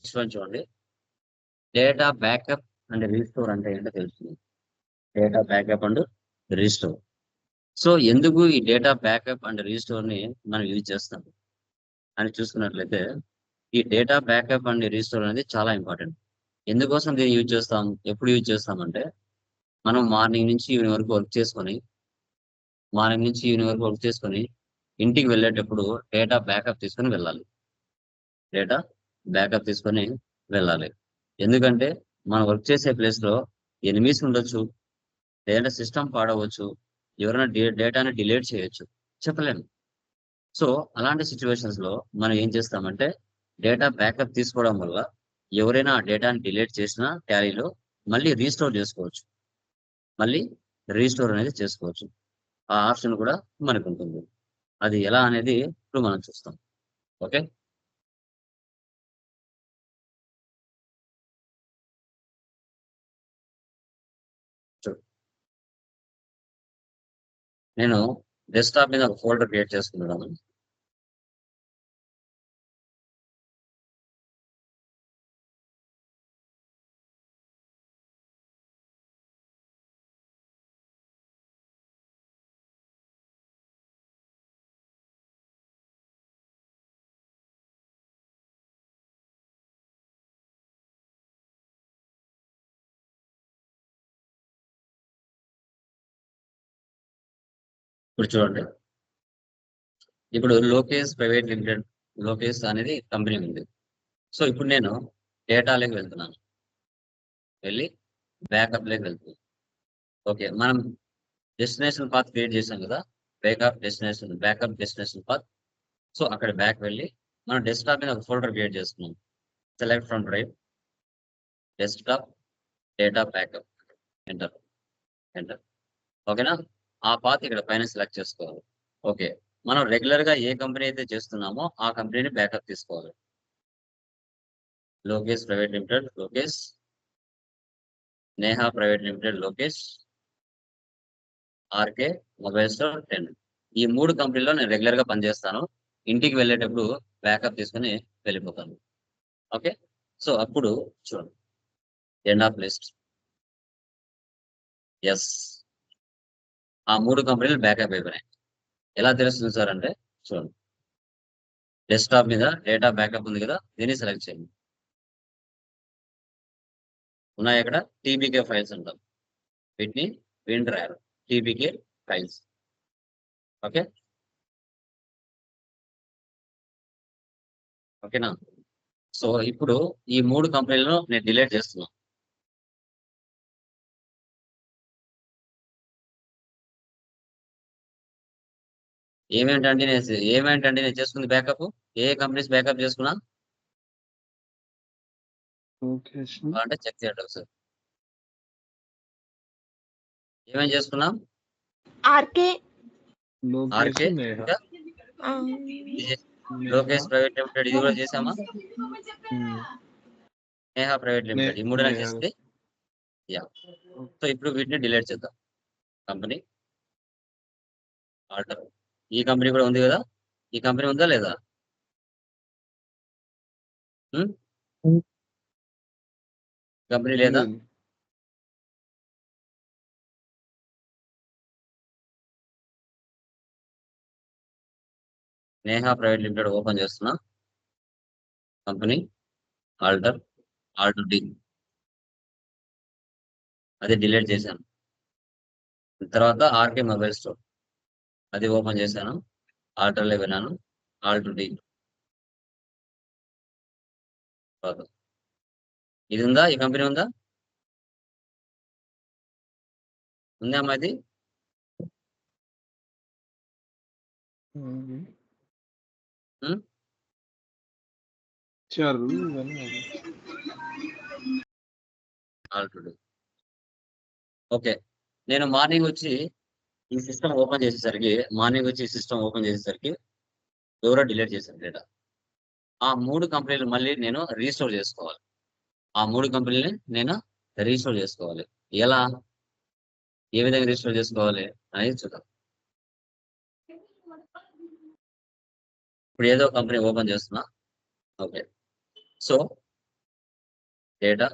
చూడండి, data backup and restore అంటే ఏంటో తెలుస్తుంది. Data backup and restore. So ఎందుకు ఈ డేటా బ్యాకప్ అండ్ రీస్టోర్ ని మనం యూజ్ చేస్తాం అని చూసుకున్నట్లయితే, ఈ డేటా బ్యాకప్ అండ్ రీస్టోర్ అనేది చాలా ఇంపార్టెంట్. ఎందుకోసం దీన్ని యూజ్ చేస్తాం, ఎప్పుడు యూజ్ చేస్తామంటే, మనం మార్నింగ్ నుంచి ఈవినింగ్ వరకు వర్క్ చేసుకొని ఇంటికి వెళ్ళేటప్పుడు డేటా బ్యాకప్ తీసుకొని వెళ్ళాలి. డేటా బ్యాకప్ తీసుకొని వెళ్ళాలి. ఎందుకంటే మనం వర్క్ చేసే ప్లేస్ లో ఎనిమీస్ ఉండొచ్చు, లేదంటే సిస్టమ్ పాడవచ్చు, ఎవరైనా డేటాని డిలీట్ చేయొచ్చు, చెప్పలేము. సో అలాంటి సిచ్యువేషన్స్ లో మనం ఏం చేస్తామంటే, డేటా బ్యాకప్ తీసుకోవడం వల్ల ఎవరైనా ఆ డేటాని డిలీట్ చేసినా టాలీలో మళ్ళీ రీస్టోర్ అనేది చేసుకోవచ్చు. ఆ ఆప్షన్ కూడా మనకు ఉంటుంది. అది ఎలా అనేది ఇప్పుడు మనం చూస్తాం. ఓకే, చూడు, నేను డెస్క్టాప్ మీద ఒక ఫోల్డర్ క్రియేట్ చేసుకున్నాను. ఇప్పుడు చూడండి, ఇప్పుడు లోకేష్ ప్రైవేట్ లిమిటెడ్, లోకేష్ అనేది కంపెనీ ఉంది. సో ఇప్పుడు నేను డేటాలోకి వెళ్తున్నాను, వెళ్ళి బ్యాకప్ లోకి వెళ్తున్నాను. ఓకే, మనం డెస్టినేషన్ పాత్ క్రియేట్ చేసాం కదా, బ్యాకప్ డెస్టినేషన్ పాత్. సో అక్కడ బ్యాక్ వెళ్ళి మనం డెస్క్టాప్ మీద ఒక ఫోల్డర్ క్రియేట్ చేసుకున్నాం. Select from drive, desktop, data backup, enter, enter. ఓకేనా, ఆ పాత్ ఇక్కడ పైన సెలెక్ట్ చేసుకోవాలి. ఓకే, మనం రెగ్యులర్ గా ఏ కంపెనీ అయితే చేస్తున్నామో ఆ కంపెనీని బ్యాకప్ తీసుకోవాలి. Lokesh private limited, Lokesh, Neha private limited, Lokesh, RK mobile store 10. ఈ 3 కంపెనీలో నేను రెగ్యులర్ గా పనిచేస్తాను. ఇంటికి వెళ్ళేటప్పుడు బ్యాకప్ తీసుకుని వెళ్ళిపోతాను. ఓకే, సో అప్పుడు చూడండి, ఎండ్ ఆఫ్ లిస్ట్, ఎస్, ఆ 3 కంపెనీలు బ్యాకప్ అయిపోయినాయి. ఎలా తెలుస్తుంది సార్ అంటే, చూడండి, డెస్క్టాప్ మీద డేటా బ్యాకప్ ఉంది కదా, దీన్ని సెలెక్ట్ చేయండి. ఉన్నాయి అక్కడ టీబీకే ఫైల్స్ అంటాం, వీటిని విన్ రాయాలి, టీబీకే ఫైల్స్. ఓకే, ఓకేనా. సో ఇప్పుడు ఈ 3 కంపెనీలను నేను డిలీట్ చేస్తున్నాను. ఏమేంటండి నేను చేసుకుంది బ్యాకప్, ఏ కంపెనీస్ బ్యాకప్ చేసుకున్నా అంటే చెక్ చేయండి ఒకసారి. ఏమేం చేసుకున్నాం, ఆర్కే ఆర్కే, ఇంకా లోకేష్ ప్రైవేట్ లిమిటెడ్, ఇది కూడా చేసామా, నేహా ప్రైవేట్ లిమిటెడ్, ఈ 3 చేసింది. యా, సో ఇప్పుడు వీటిని డిలీట్ చేద్దాం. కంపెనీ ఆర్డర్, ఈ కంపెనీ కూడా ఉంది కదా, ఈ కంపెనీ ఉందా లేదా, కంపెనీ లేదా, నేహా ప్రైవేట్ లిమిటెడ్ ఓపెన్ చేస్తున్నా, కంపెనీ ఆల్టర్, డి, అది డిలీట్ చేశాను. తర్వాత ఆర్కే మొబైల్ స్టోర్, అది ఓపెన్ చేశాను, ఆల్టర్లో వెళ్ళాను, డి. ఇది ఉందా, ఈ కంపెనీ ఉందా, ఉందా ఇది, ఆల్రెడీ. ఓకే, నేను మార్నింగ్ వచ్చి ఈ సిస్టమ్ ఓపెన్ చేసేసరికి ఎవరో డిలీట్ చేశారు డేటా. ఆ 3 కంపెనీలు మళ్ళీ నేను రీస్టోర్ చేసుకోవాలి. ఆ 3 కంపెనీలని నేను రీస్టోర్ చేసుకోవాలి. ఎలా, ఏ విధంగా రీస్టోర్ చేసుకోవాలి అనేది చూద్దాం. ఇప్పుడు ఏదో కంపెనీ ఓపెన్ చేస్తున్నా. ఓకే, సో డేటా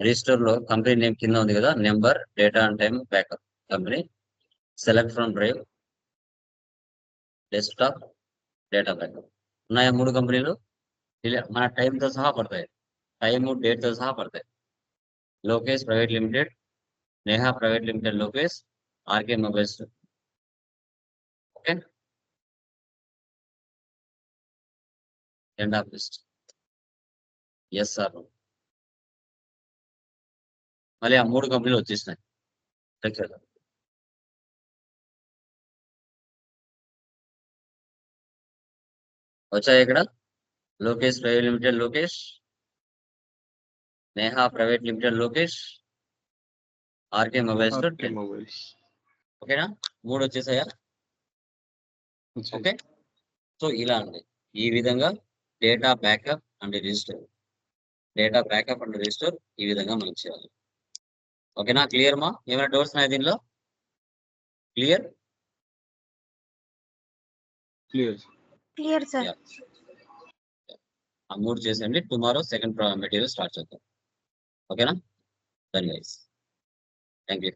రీస్టోర్ లో కంపెనీ నేమ్ కింద ఉంది కదా, number, data and time, backup company, select from drive, desktop, data backup. ఉన్నాయా 3 కంపెనీలు? మన టైంతో సహా పడతాయి, టైము డేట్తో సహా పడతాయి. Lokesh private limited, Neha private limited, Lokesh, RK mobiles. Okay, end of list. Yes sir. మళ్ళీ ఆ 3 కంపెనీలు వచ్చేసినాయి. వచ్చాయి ఇక్కడ. Lokesh private limited Lokesh, Neha private limited Lokesh, RK mobiles. ఓకేనా? 3 వచ్చేసాయా? ఓకే, సో ఇలా అండి, ఈ విధంగా డేటా బ్యాకప్ అండ్ రిజిస్టర్, ఈ విధంగా మనం చేయాలి. ఓకేనా? క్లియర్ మా? ఏమైనా డౌట్స్ ఉన్నాయా దీనిలో? Clear sir. ఆ 3 చేసేయండి. టుమారో సెకండ్ మెటీరియల్ స్టార్ట్ చేద్దాం. ఓకేనా? ధన్యవాదాలు. Thank you.